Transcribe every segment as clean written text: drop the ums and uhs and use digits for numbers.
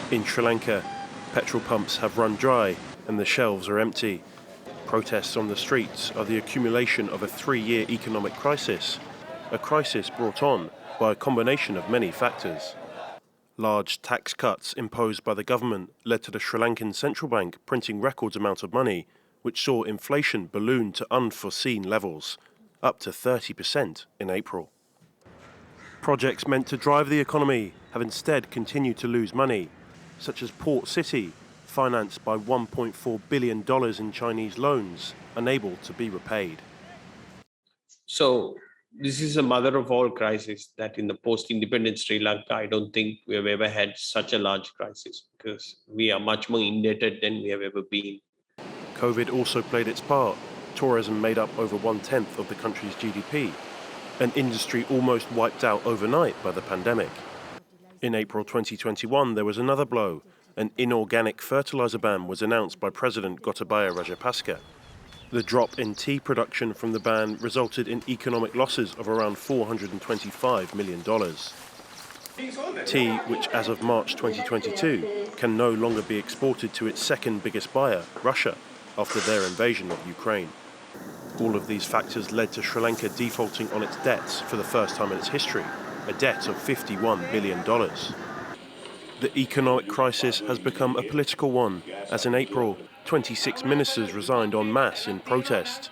In Sri Lanka, petrol pumps have run dry and the shelves are empty. Protests on the streets are the accumulation of a 3-year economic crisis, a crisis brought on by a combination of many factors. Large tax cuts imposed by the government led to the Sri Lankan central bank printing record amounts of money, which saw inflation balloon to unforeseen levels, up to 30% in April. Projects meant to drive the economy have instead continued to lose money, such as Port City, financed by $1.4 billion in Chinese loans, unable to be repaid. So this is a mother of all crises that in the post-independent Sri Lanka, I don't think we have ever had such a large crisis because we are much more indebted than we have ever been. COVID also played its part. Tourism made up over 1/10 of the country's GDP, an industry almost wiped out overnight by the pandemic. In April 2021, there was another blow. An inorganic fertilizer ban was announced by President Gotabaya Rajapaksa. The drop in tea production from the ban resulted in economic losses of around $425 million. Tea, which as of March 2022 can no longer be exported to its second biggest buyer, Russia, after their invasion of Ukraine. All of these factors led to Sri Lanka defaulting on its debts for the first time in its history, a debt of $51 billion. The economic crisis has become a political one, as in April, 26 ministers resigned en masse in protest.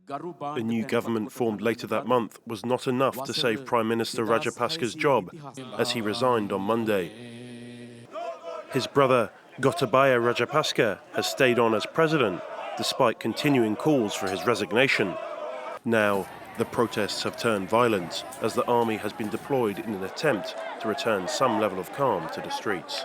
A new government formed later that month was not enough to save Prime Minister Rajapaksa's job, as he resigned on Monday. His brother, Gotabaya Rajapaksa, has stayed on as president, despite continuing calls for his resignation. Now, the protests have turned violent, as the army has been deployed in an attempt to return some level of calm to the streets.